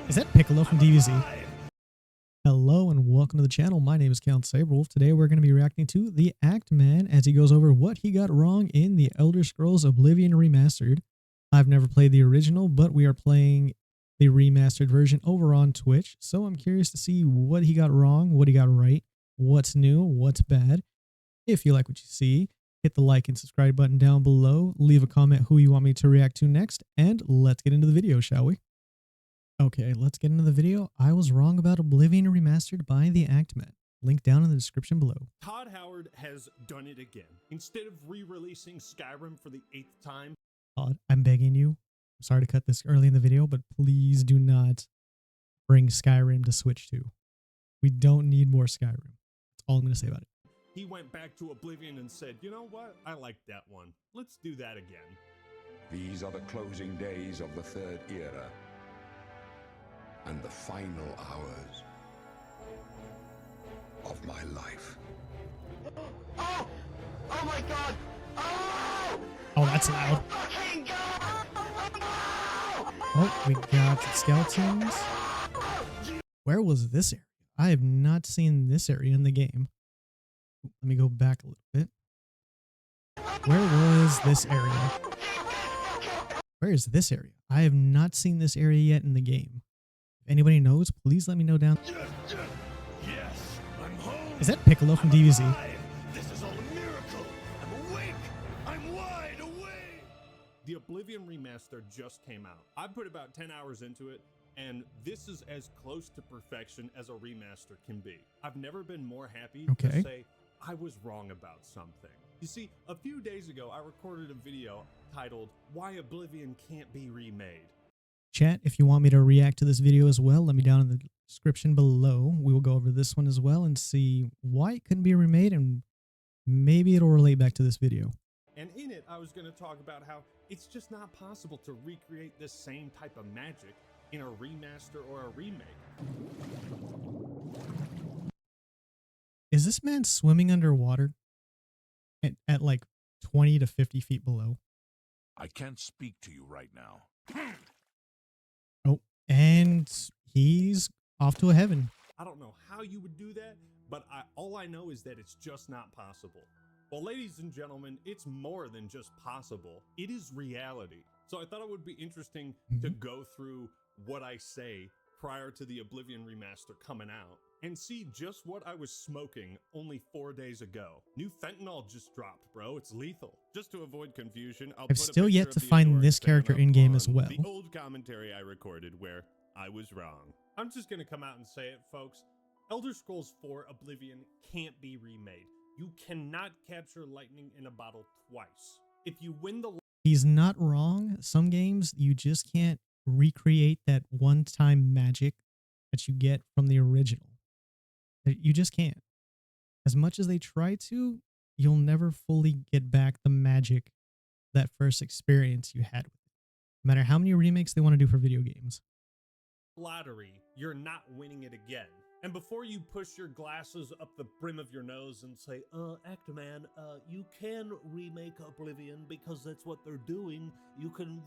Is that Piccolo from DBZ? Hello and welcome to the channel. My name is Count Saberwolf. Today we're going to be reacting to the Act Man as he goes over what he got wrong in the Elder Scrolls Oblivion Remastered. I've never played the original, but we are playing the remastered version over on Twitch. So I'm curious to see what he got wrong, what he got right, what's new, what's bad. If you like what you see, hit the like and subscribe button down below. Leave a comment who you want me to react to next, and let's get into the video, shall we? Okay, let's get into the video. I was wrong about Oblivion Remastered by the Act Man. Link down in the description below. Todd Howard has done it again. Instead of re-releasing Skyrim for the 8th time. Todd, I'm begging you. I'm sorry to cut this early in the video, but please do not bring Skyrim to Switch 2. We don't need more Skyrim. That's all I'm going to say about it. He went back to Oblivion and said, you know what? I like that one. Let's do that again. These are the closing days of the Third Era. And the final hours of my life. Oh! Oh my god! Oh! Oh, that's loud. Fucking god! Oh, we got skeletons. Where was this area? I have not seen this area in the game. Let me go back a little bit. Where was this area? Where is this area? I have not seen this area yet in the game. If anybody knows, please let me know down. Yes, I'm home. Is that Piccolo from DBZ? This is all a miracle. I'm awake. I'm wide awake. The Oblivion Remastered just came out. I put about 10 hours into it, and this is as close to perfection as a remaster can be. I've never been more happy to say I was wrong about something. You see, a few days ago, I recorded a video titled, Why Oblivion Can't Be Remade. Chat, if you want me to react to this video as well, let me down in the description below. We will go over this one as well and see why it couldn't be remade, and maybe it'll relate back to this video. And in it, I was going to talk about how it's just not possible to recreate this same type of magic in a remaster or a remake. Is this man swimming underwater at like 20 to 50 feet below? I can't speak to you right now. Oh, and he's off to a heaven. I don't know how you would do that, but all I know is that it's just not possible. Well, ladies and gentlemen, it's more than just possible. It is reality. So I thought it would be interesting to go through what I say prior to the Oblivion Remaster coming out and see just what I was smoking only 4 days ago. New fentanyl just dropped, bro. It's lethal. Just to avoid confusion, I've still yet to find this character in-game as well. The old commentary I recorded where I was wrong. I'm just going to come out and say it, folks. Elder Scrolls 4 Oblivion can't be remade. You cannot capture lightning in a bottle twice. If you win the... He's not wrong. Some games, you just can't recreate that one-time magic that you get from the original. You just can't. As much as they try to, you'll never fully get back the magic, that first experience you had with it. No matter how many remakes they want to do for video games. Lottery, you're not winning it again. And before you push your glasses up the brim of your nose and say, Act Man, you can remake Oblivion because that's what they're doing. You can...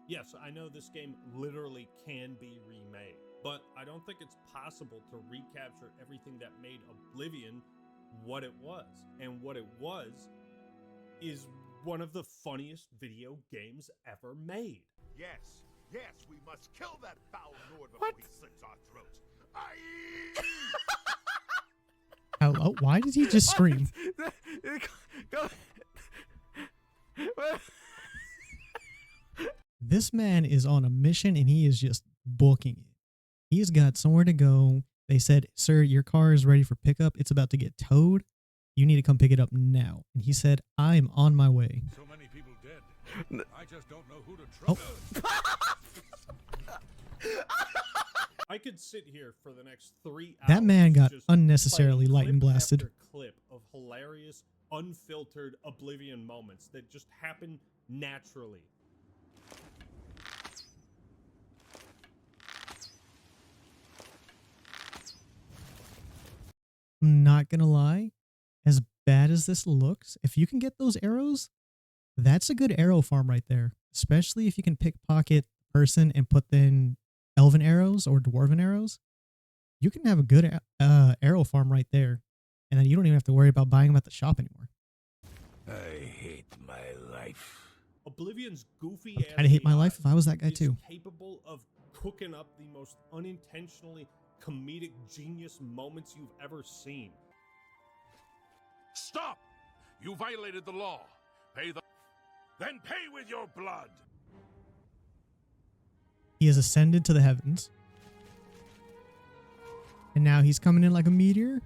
Yes, I know this game literally can be remade, but I don't think it's possible to recapture everything that made Oblivion what it was. And what it was is one of the funniest video games ever made. Yes, we must kill that foul Lord before he slits our throats. Hello? Why did he just scream? This man is on a mission and he is just booking it. He's got somewhere to go. They said, sir, your car is ready for pickup. It's about to get towed. You need to come pick it up now. And he said, I'm on my way. So many people dead. I just don't know who to trust. I could sit here for the next 3 hours. That man got just unnecessarily playing lightning clip blasted. after clip of hilarious, unfiltered Oblivion moments that just happen naturally. I'm not gonna lie, as bad as this looks, if you can get those arrows, that's a good arrow farm right there. Especially if you can pickpocket person and put in elven arrows or dwarven arrows, you can have a good arrow farm right there. And then you don't even have to worry about buying them at the shop anymore. I hate my life. Oblivion's goofy I'd kinda hate my life if I was that guy is too. capable of cooking up the most unintentionally comedic genius moments you've ever seen. Stop! You violated the law. Then pay with your blood. He has ascended to the heavens. And now he's coming in like a meteor.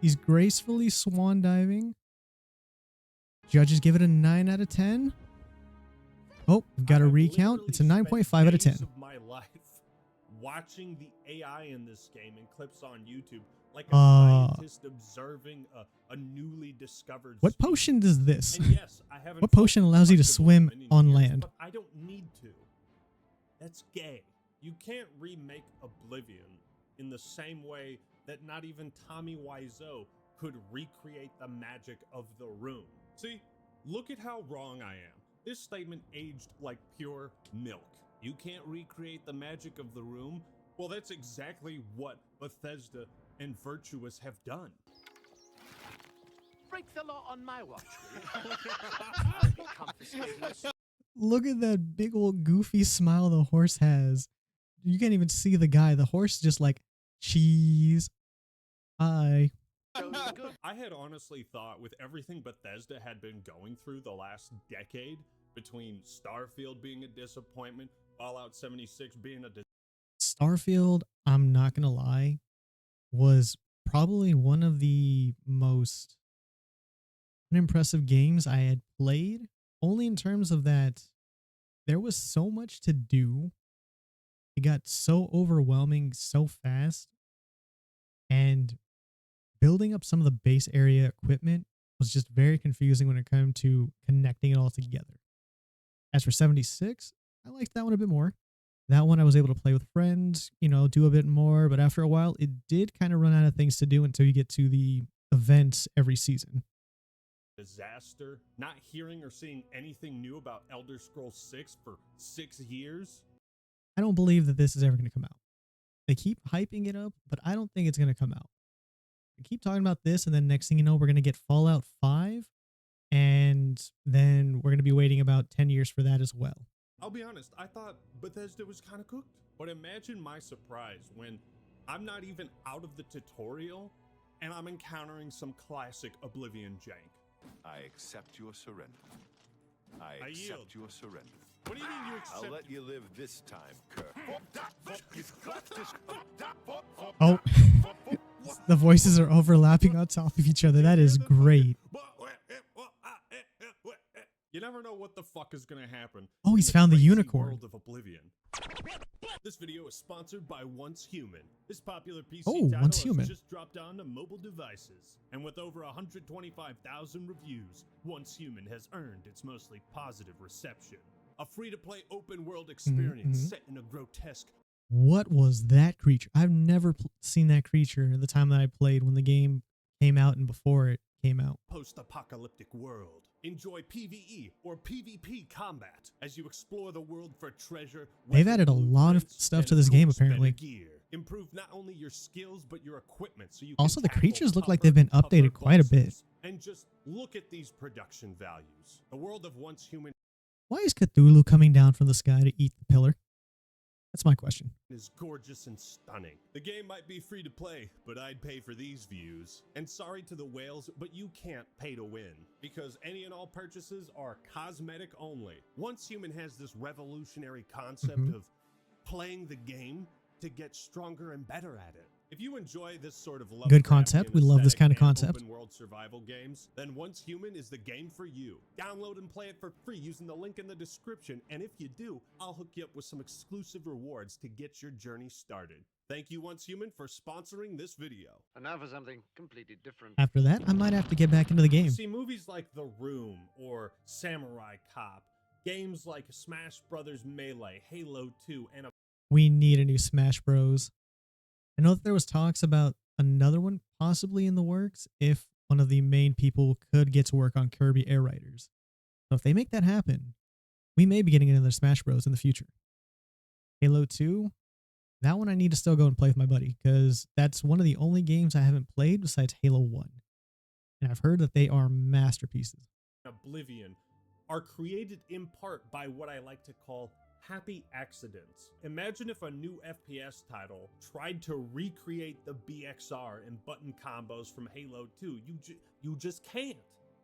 He's gracefully swan diving. Judges give it a 9 out of 10. Oh, we've got a recount. It's a 9.5 out of 10. Of my life watching the AI in this game and clips on YouTube like a scientist observing a newly discovered What species. potion does this? And yes, I haven't What potion fought allows you to much of swim them in on years, land? But I don't need to. That's gay. You can't remake Oblivion in the same way that not even Tommy Wiseau could recreate the magic of the room. See, look at how wrong I am. This statement aged like pure milk. You can't recreate the magic of the room? Well, that's exactly what Bethesda and Virtuous have done. Break the law on my watch. I'll be confiscating this. Look at that big old goofy smile the horse has. You can't even see the guy. The horse is just like, cheese. Hi. I had honestly thought with everything Bethesda had been going through the last decade, between Starfield being a disappointment, Fallout 76 being a Starfield, I'm not going to lie, was probably one of the most unimpressive games I had played, only in terms of that there was so much to do. It got so overwhelming so fast, and building up some of the base area equipment was just very confusing when it came to connecting it all together. As for 76, I liked that one a bit more. That one I was able to play with friends, do a bit more, but after a while, it did kind of run out of things to do until you get to the events every season. disaster, not hearing or seeing anything new about Elder Scrolls 6 for 6 years. I don't believe that this is ever going to come out. They keep hyping it up, but I don't think it's going to come out. They keep talking about this, and then next thing you know, we're going to get Fallout 5, and then we're going to be waiting about 10 years for that as well. I'll be honest, I thought Bethesda was kind of cooked. But imagine my surprise when I'm not even out of the tutorial and I'm encountering some classic Oblivion jank. I accept your surrender. I yield. accept your surrender. What do you mean you accept? I'll let you live this time, Kirk. Oh, the voices are overlapping on top of each other. That is great. You never know what the fuck is gonna happen. Oh, he's in found the crazy unicorn. World of Oblivion. This video is sponsored by Once Human. This popular PC Oh, title Once has Human. just dropped onto mobile devices, and with over 125,000 reviews, Once Human has earned its mostly positive reception. A free-to-play open-world experience set in a grotesque. What was that creature? I've never seen that creature the time that I played when the game came out and before it came out. Post-apocalyptic world. Enjoy PvE or PvP combat as you explore the world for treasure. They've added a lot of blueprints, stuff and to this game, cool better apparently. Gear. Improve not only your skills but your equipment, so you Also, can the tackle creatures look like tougher, they've been tougher updated quite a bit. bosses. And just look at these production values. The world of Once Human Why is Cthulhu coming down from the sky to eat the pillar? That's my question. is gorgeous and stunning. The game might be free to play, but I'd pay for these views. And sorry to the whales, but you can't pay to win, because any and all purchases are cosmetic only. Once Human has this revolutionary concept of playing the game to get stronger and better at it. If you enjoy this sort of Good concept. We love this kind of concept. Open world survival games, then Once Human is the game for you. Download and play it for free using the link in the description, and if you do, I'll hook you up with some exclusive rewards to get your journey started. Thank you, Once Human, for sponsoring this video. And now for something completely different. After that, I might have to get back into the game. See, movies like The Room or Samurai Cop, games like Smash Brothers Melee, Halo 2, and We need a new Smash Bros. I know that there was talks about another one possibly in the works if one of the main people could get to work on Kirby Air Riders. So if they make that happen, we may be getting another Smash Bros in the future. Halo 2, that one I need to still go and play with my buddy because that's one of the only games I haven't played besides Halo 1. And I've heard that they are masterpieces. Oblivion are created in part by what I like to call happy accidents. Imagine if a new FPS title tried to recreate the BXR and button combos from Halo 2. You just can't.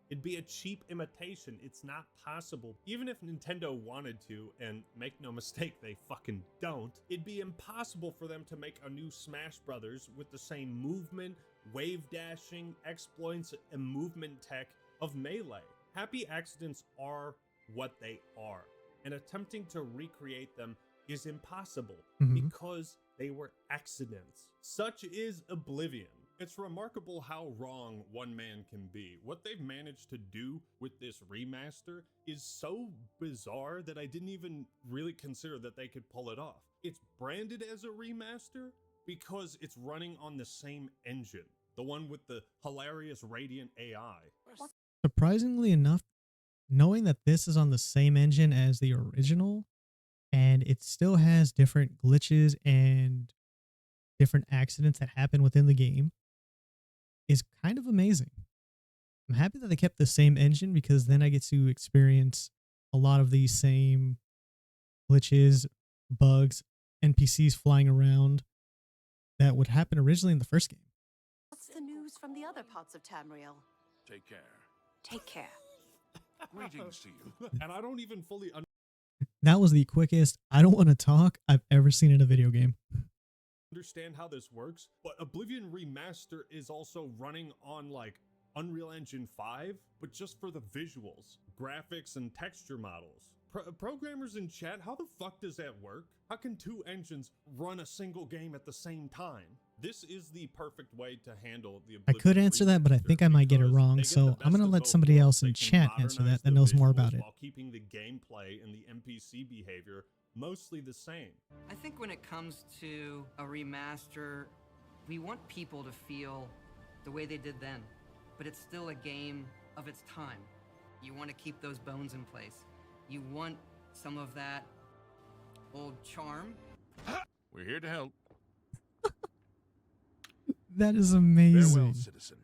It'd be a cheap imitation. It's not possible. Even if Nintendo wanted to, and make no mistake, they fucking don't, it'd be impossible for them to make a new Smash Brothers with the same movement, wave dashing, exploits, and movement tech of Melee. Happy accidents are what they are, and attempting to recreate them is impossible because they were accidents. Such is Oblivion. It's remarkable how wrong one man can be. What they've managed to do with this remaster is so bizarre that I didn't even really consider that they could pull it off. It's branded as a remaster because it's running on the same engine, the one with the hilarious Radiant AI. Surprisingly enough, knowing that this is on the same engine as the original, and it still has different glitches and different accidents that happen within the game, is kind of amazing. I'm happy that they kept the same engine because then I get to experience a lot of these same glitches, bugs, NPCs flying around that would happen originally in the first game. What's the news from the other parts of Tamriel? Take care. Take care. Greetings to you. And I don't even fully That was the quickest I don't want to talk I've ever seen in a video game. understand how this works, but Oblivion Remaster is also running on like Unreal Engine 5, but just for the visuals, graphics, and texture models. Programmers in chat, how the fuck does that work? How can two engines run a single game at the same time? This is the perfect way to handle the I could answer that, but I think I might get it wrong, so I'm going to let somebody else in chat answer that knows more about it. While keeping the gameplay and the NPC behavior mostly the same. I think when it comes to a remaster, we want people to feel the way they did then, but it's still a game of its time. You want to keep those bones in place. You want some of that old charm. We're here to help. That is Farewell, amazing. citizen.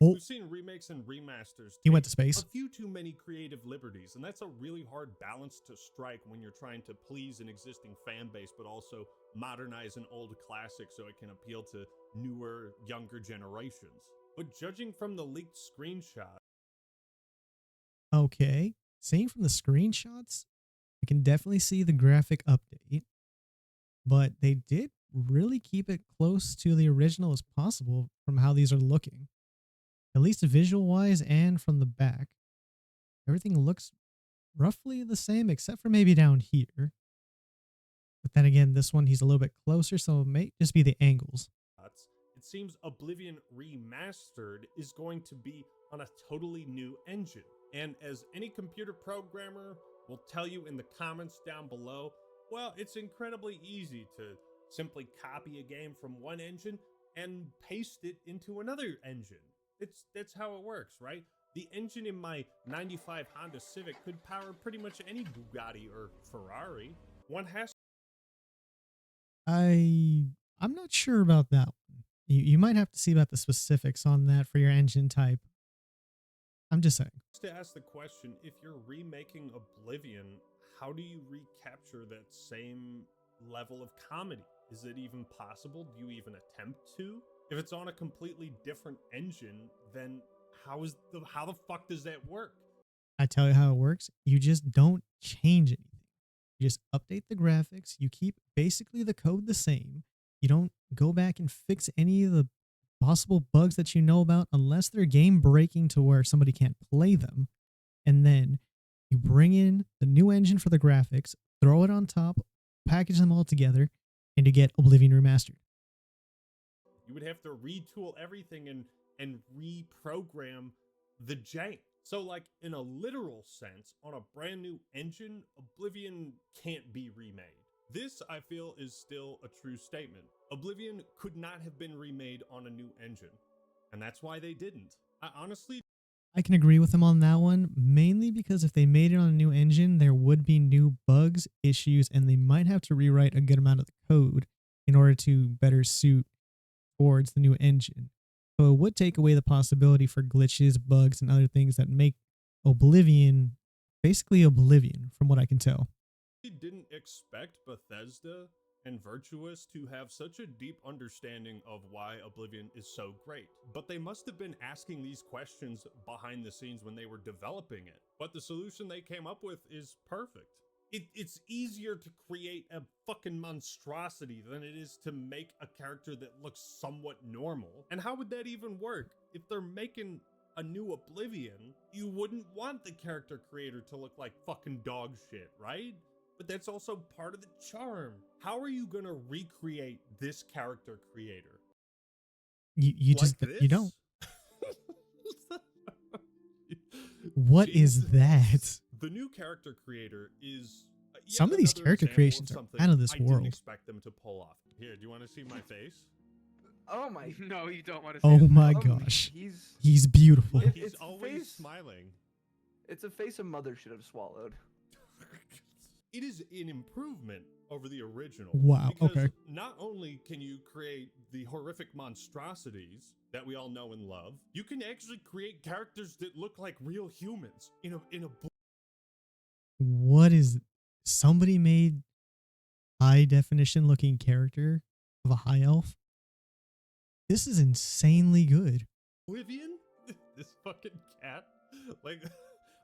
Oh, We've seen remakes and remasters he went to take space. a few too many creative liberties, and that's a really hard balance to strike when you're trying to please an existing fan base, but also modernize an old classic so it can appeal to newer, younger generations. But judging from the leaked screenshot, Okay, seeing from the screenshots, I can definitely see the graphic update, but they did really keep it close to the original as possible from how these are looking. At least visual wise and from the back. Everything looks roughly the same except for maybe down here. But then again, this one he's a little bit closer, so it may just be the angles. it seems Oblivion Remastered is going to be on a totally new engine. And as any computer programmer will tell you in the comments down below, well, it's incredibly easy to simply copy a game from one engine and paste it into another engine. That's how it works, right? The engine in my 95 Honda Civic could power pretty much any Bugatti or Ferrari. One has I'm not sure about that one. You might have to see about the specifics on that for your engine type. I'm just saying. to ask the question, if you're remaking Oblivion, how do you recapture that same level of comedy? Is it even possible? Do you even attempt to? If it's on a completely different engine, then how the fuck does that work? I tell you how it works. You just don't change anything. You just update the graphics. You keep basically the code the same. You don't go back and fix any of the possible bugs that you know about unless they're game breaking to where somebody can't play them. And then you bring in the new engine for the graphics, throw it on top, package them all together, and you get Oblivion Remastered. You would have to retool everything and reprogram the jank. So like in a literal sense, on a brand new engine, Oblivion can't be remade. This, I feel, is still a true statement. Oblivion could not have been remade on a new engine, and that's why they didn't. I honestly I can agree with them on that one, mainly because if they made it on a new engine, there would be new bugs, issues, and they might have to rewrite a good amount of the code in order to better suit towards the new engine. So it would take away the possibility for glitches, bugs, and other things that make Oblivion basically Oblivion, from what I can tell. I didn't expect Bethesda and Virtuous to have such a deep understanding of why Oblivion is so great. But they must have been asking these questions behind the scenes when they were developing it. But the solution they came up with is perfect. It's easier to create a fucking monstrosity than it is to make a character that looks somewhat normal. And how would that even work? If they're making a new Oblivion, you wouldn't want the character creator to look like fucking dog shit, right? But that's also part of the charm. How are you gonna recreate this character creator? You Like just this? you don't. What is Jesus. that? The new character creator is yet Some of these another character example creations of are something out of this I world. didn't expect them to pull off. Here, do you want to see my face? Oh my. No, you don't want to. Oh my Oh, gosh, He's. he's beautiful. Look, It- he's it's always face- smiling. It's a face a mother should have swallowed. It is an improvement over the original. Wow, because okay. Not only can you create the horrific monstrosities that we all know and love, you can actually create characters that look like real humans in a What is somebody made high definition looking character of a high elf? This is insanely good. Oblivion? This fucking cat?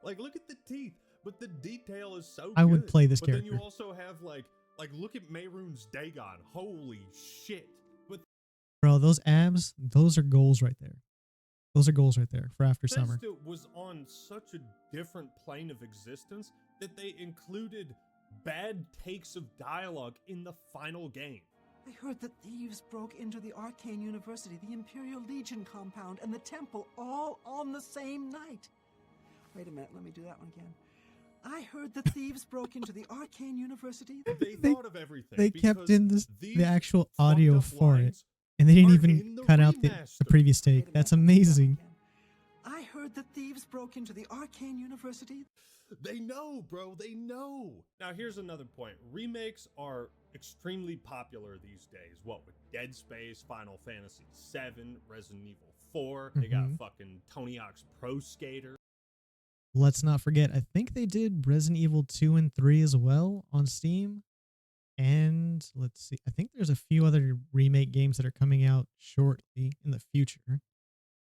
Like look at the teeth. But the detail is so I would good. play this But then character. you also have like look at Mehrunes Dagon. Holy shit. But Bro, those abs, those are goals right there. Those are goals right there for after summer. Bethesda was on such a different plane of existence that they included bad takes of dialogue in the final game. I heard that thieves broke into the Arcane University, the Imperial Legion compound, and the temple all on the same night. Wait a minute, let me do that one again. I heard that thieves broke into the Arcane University. They They- thought of everything. They kept because in the these actual fucked audio up for it, lines and they didn't are even in the cut out the remaster. previous Wait a take. minute, That's let me do that one amazing. again. I heard that thieves broke into the Arcane University. They know, bro. They know. Now, here's another point. Remakes are extremely popular these days. What with Dead Space, Final Fantasy VII, Resident Evil 4. They got Mhm. fucking Tony Hawk's Pro Skater. Let's not forget, I think they did Resident Evil 2 and 3 as well on Steam. And let's see, I think there's a few other remake games that are coming out shortly in the future.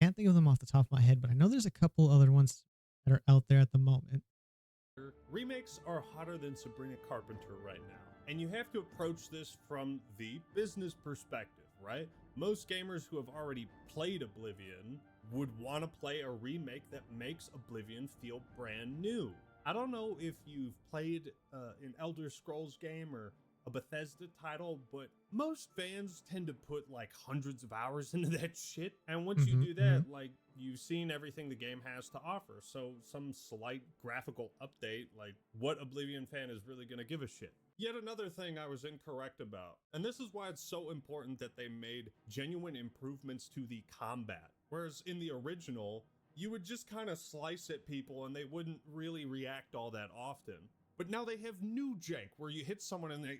Can't think of them off the top of my head, but I know there's a couple other ones that are out there at the moment. Remakes are hotter than Sabrina Carpenter right now. And you have to approach this from the business perspective, right? Most gamers who have already played Oblivion would want to play a remake that makes Oblivion feel brand new. I don't know if you've played an Elder Scrolls game or a Bethesda title, but most fans tend to put like hundreds of hours into that shit. And once you do that, like you've seen everything the game has to offer. So some slight graphical update, like what Oblivion fan is really going to give a shit? Yet another thing I was incorrect about. And this is why it's so important that they made genuine improvements to the combat. Whereas in the original, you would just kind of slice at people and they wouldn't really react all that often. But now they have new jank where you hit someone and they...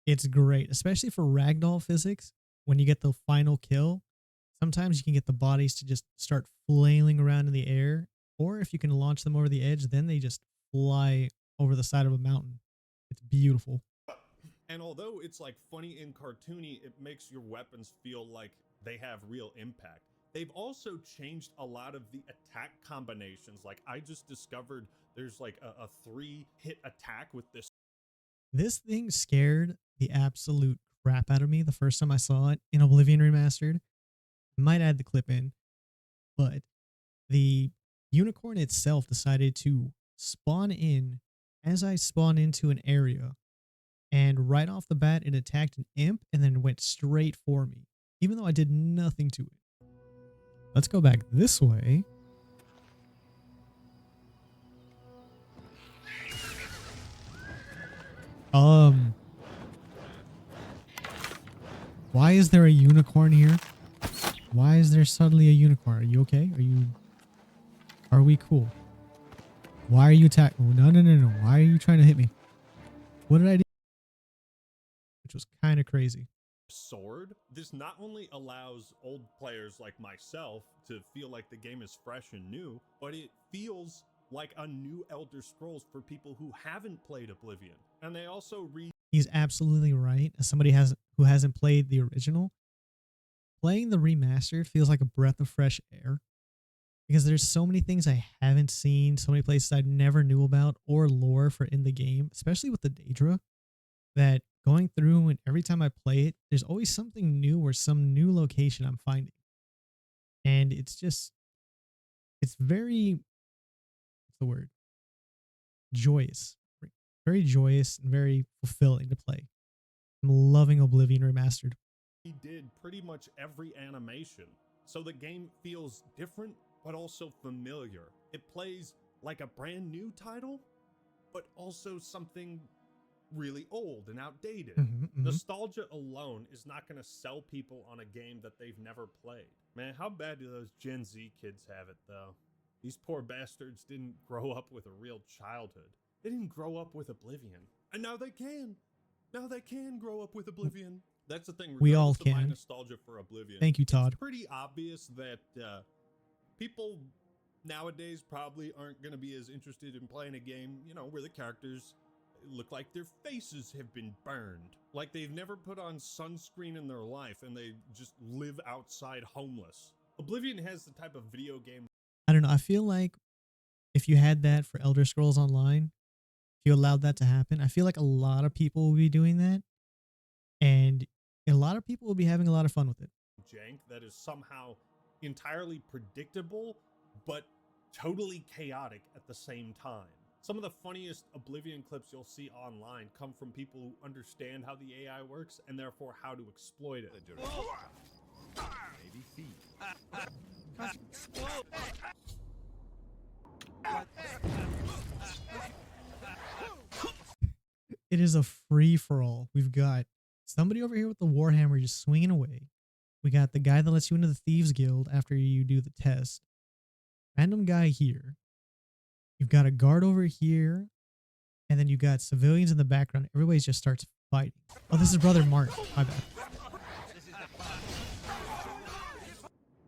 It's great, especially for ragdoll physics. When you get the final kill, sometimes you can get the bodies to just start flailing around in the air. Or if you can launch them over the edge, then they just fly over the side of a mountain. It's beautiful. And although it's like funny and cartoony, it makes your weapons feel like they have real impact. They've also changed a lot of the attack combinations. Like I just discovered there's like a 3-hit attack with this. This thing scared the absolute crap out of me the first time I saw it in Oblivion Remastered. I might add the clip in, but the unicorn itself decided to spawn in as I spawn into an area, and right off the bat it attacked an imp and then went straight for me, even though I did nothing to it. Let's go back this way. Why is there a unicorn here? Why is there suddenly a unicorn? Are you okay? Are we cool? Why are you attacking? No, no, no, no. Why are you trying to hit me? What did I do? Which was kind of crazy. Sword. This not only allows old players like myself to feel like the game is fresh and new, but it feels like a new Elder Scrolls for people who haven't played Oblivion. And they also He's absolutely right. As somebody who hasn't played the original, playing the remastered feels like a breath of fresh air because there's so many things I haven't seen, so many places I never knew about or lore for in the game, especially with the Daedra, that going through and every time I play it, there's always something new or some new location I'm finding. And it's very, what's the word? Joyous. Very joyous and very fulfilling to play. I'm loving Oblivion Remastered. he did pretty much every animation. So the game feels different, but also familiar. It plays like a brand new title, but also something really old and outdated. Nostalgia alone is not going to sell people on a game that they've never played. Man, how bad do those Gen Z kids have it, though? These poor bastards didn't grow up with a real childhood. They didn't grow up with Oblivion. And now they can. Now they can grow up with Oblivion. That's the thing. We all regardless of my can. nostalgia for Oblivion. Thank you, Todd. It's pretty obvious that people nowadays probably aren't going to be as interested in playing a game, you know, where the characters look like their faces have been burned. Like they've never put on sunscreen in their life and they just live outside homeless. Oblivion has the type of video game. I don't know. I feel like if you had that for Elder Scrolls Online, if you allowed that to happen, I feel like a lot of people will be doing that. And a lot of people will be having a lot of fun with it. Jank that is somehow entirely predictable, but totally chaotic at the same time. Some of the funniest Oblivion clips you'll see online come from people who understand how the AI works and therefore how to exploit it. Maybe feet. It is a free-for-all. We've got somebody over here with the Warhammer just swinging away. We got the guy that lets you into the Thieves Guild after you do the test. Random guy here. You've got a guard over here. And then you got civilians in the background. Everybody just starts fighting. Oh, this is Brother Mark. My bad.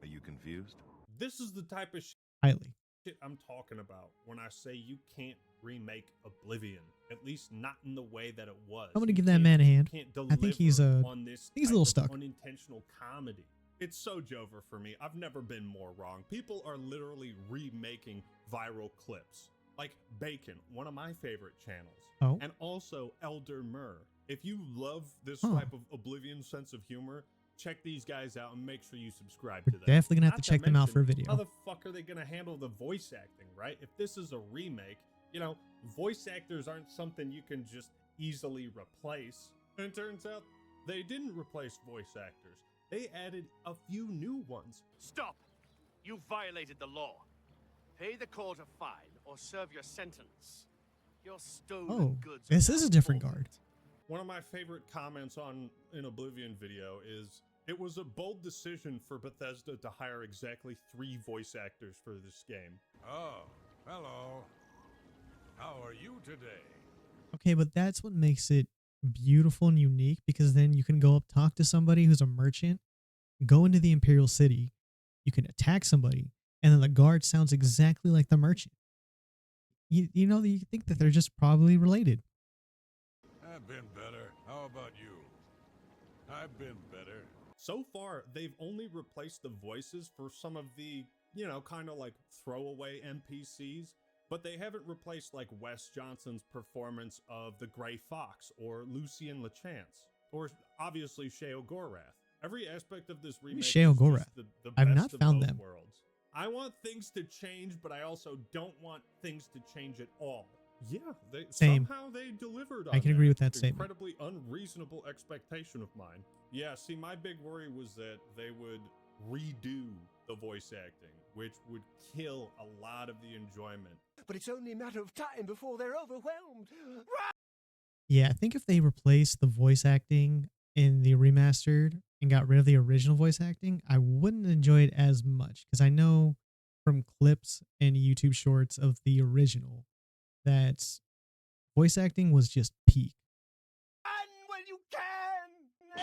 Are you confused? This is the type of Highly. shit I'm talking about when I say you can't remake Oblivion, at least not in the way that it was. I'm gonna give that man a hand. I think he's on this he's a little type of stuck. unintentional comedy. It's so Jover for me. I've never been more wrong. People are literally remaking viral clips. Like Bacon, one of my favorite channels. Oh. And also Elder Murr. If you love this Oh. type of Oblivion sense of humor, check these guys out and make sure you subscribe We're to them. definitely gonna have Not to check them out for a mention, video. How the fuck are they gonna handle the voice acting, right? If this is a remake, you know, voice actors aren't something you can just easily replace. And it turns out they didn't replace voice actors. They added a few new ones. Stop! You violated the law. Pay the court a fine or serve your sentence. Your stolen Oh, goods. this are is a now different forfeit. guard. One of my favorite comments on an Oblivion video is, it was a bold decision for Bethesda to hire exactly 3 voice actors for this game. Oh, hello. How are you today? Okay, but that's what makes it beautiful and unique, because then you can go up, talk to somebody who's a merchant, go into the Imperial City, you can attack somebody, and then the guard sounds exactly like the merchant. You know, you think that they're just probably related. I've been better. How about you? I've been better. So far, they've only replaced the voices for some of the, you know, kind of like throwaway NPCs, but they haven't replaced like Wes Johnson's performance of the Grey Fox or Lucien LeChance, or obviously Sheo Gorath. Every aspect of this remake Sheo is just Gorath? the I've best not of found both them. worlds. I want things to change, but I also don't want things to change at all. Yeah, Same. somehow they delivered on I can agree with that statement. incredibly unreasonable expectation of mine. Yeah, see, my big worry was that they would redo the voice acting, which would kill a lot of the enjoyment. But it's only a matter of time before they're overwhelmed. Yeah, I think if they replaced the voice acting in the remastered and got rid of the original voice acting, I wouldn't enjoy it as much, because I know from clips and YouTube shorts of the original, that voice acting was just peak. And when you can!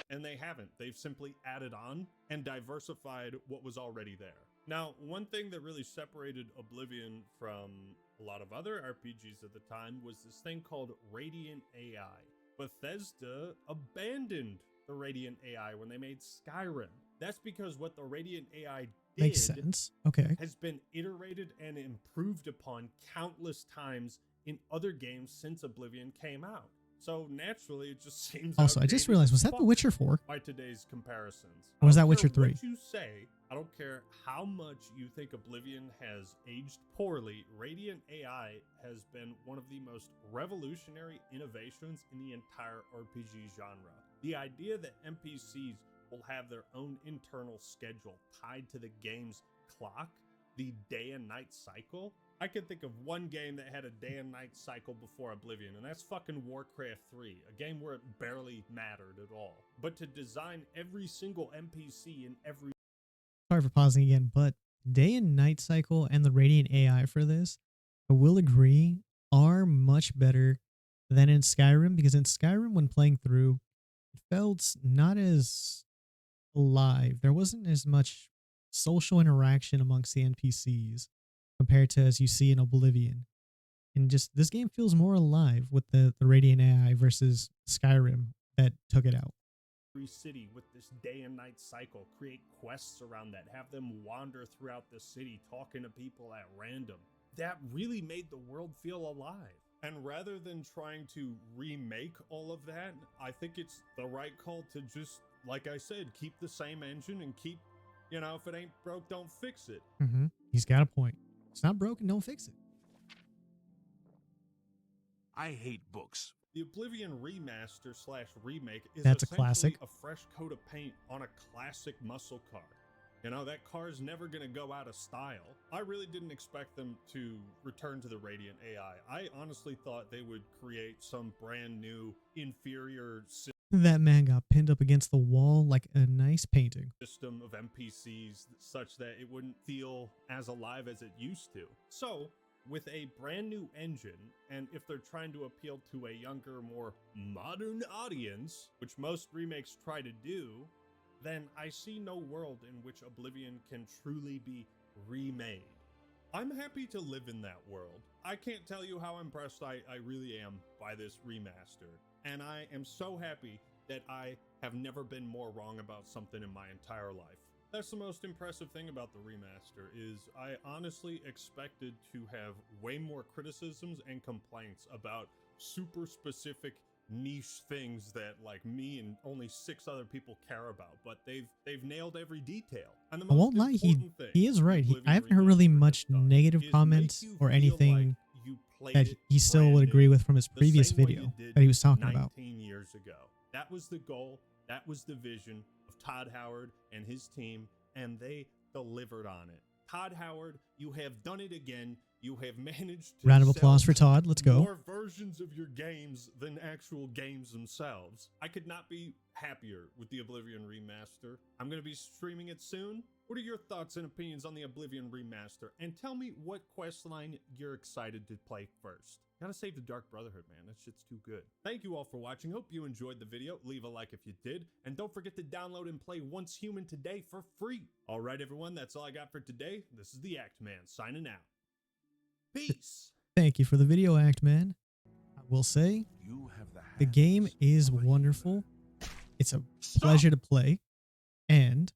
And they haven't. They've simply added on and diversified what was already there. Now, one thing that really separated Oblivion from a lot of other RPGs at the time was this thing called Radiant AI. Bethesda abandoned the Radiant AI when they made Skyrim. That's because what the Radiant AI did Makes sense. Okay. has been iterated and improved upon countless times in other games since Oblivion came out. So naturally, it just seems Also, I just realized, was that The Witcher 4? by today's comparisons. Or was I that don't Witcher care 3? What you say, I don't care how much you think Oblivion has aged poorly, Radiant AI has been one of the most revolutionary innovations in the entire RPG genre. The idea that NPCs will have their own internal schedule tied to the game's clock, the day and night cycle. I can think of one game that had a day and night cycle before Oblivion, and that's fucking Warcraft 3, a game where it barely mattered at all. But to design every single NPC in every... Sorry for pausing again, but day and night cycle and the Radiant AI for this, I will agree, are much better than in Skyrim, because in Skyrim, when playing through, it felt not as alive. There wasn't as much social interaction amongst the NPCs compared to as you see in Oblivion. And just this game feels more alive with the Radiant AI versus Skyrim that took it out. Every city with this day and night cycle, create quests around that, have them wander throughout the city talking to people at random. That really made the world feel alive. And rather than trying to remake all of that, I think it's the right call to just, like I said, keep the same engine and keep, you know, if it ain't broke, don't fix it. He's got a point. It's not broken, don't fix it. I hate books. The Oblivion Remaster / remake is That's a essentially classic. a fresh coat of paint on a classic muscle car. You know, that car's never going to go out of style. I really didn't expect them to return to the Radiant AI. I honestly thought they would create some brand new, inferior That man got pinned up against the wall like a nice painting. system of NPCs such that it wouldn't feel as alive as it used to. So, with a brand new engine, and if they're trying to appeal to a younger, more modern audience, which most remakes try to do, then I see no world in which Oblivion can truly be remade. I'm happy to live in that world. I can't tell you how impressed I really am by this remaster, and I am so happy that I have never been more wrong about something in my entire life. That's the most impressive thing about the remaster, is I honestly expected to have way more criticisms and complaints about super specific niche things that like me and only 6 other people care about, but they've nailed every detail. And the I won't most lie, important thing he is right. Oblivion I haven't heard really Remastered much has done negative is comments make you or feel anything like you played that it he still brand would agree new, with from his the previous same way video you did that he was talking about. 19 years ago. That was the goal. That was the vision of Todd Howard and his team, and they delivered on it. Todd Howard, you have done it again. You have managed to Round of sell applause for Todd. Let's go. more versions of your games than actual games themselves. I could not be happier with the Oblivion Remaster. I'm going to be streaming it soon. What are your thoughts and opinions on the Oblivion Remaster? And tell me what questline you're excited to play first. Gotta save the Dark Brotherhood, man. That shit's too good. Thank you all for watching. Hope you enjoyed the video. Leave a like if you did. And don't forget to download and play Once Human today for free. All right, everyone. That's all I got for today. This is the Act Man signing out. Peace. Thank you for the video, Act Man. I will say, You have the game is wonderful. It's a pleasure to play. And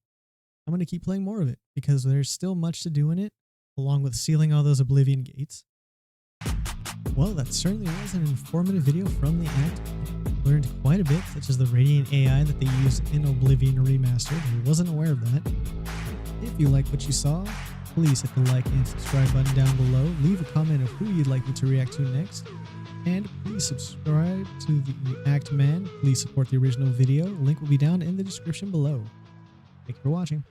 I'm going to keep playing more of it because there's still much to do in it, along with sealing all those Oblivion gates. Well, that certainly was an informative video from the Act. Learned quite a bit, such as the Radiant AI that they use in Oblivion Remastered. I wasn't aware of that. If you like what you saw, please hit the like and subscribe button down below. Leave a comment of who you'd like me to react to next. And please subscribe to the Act Man. Please support the original video. Link will be down in the description below. Thank you for watching.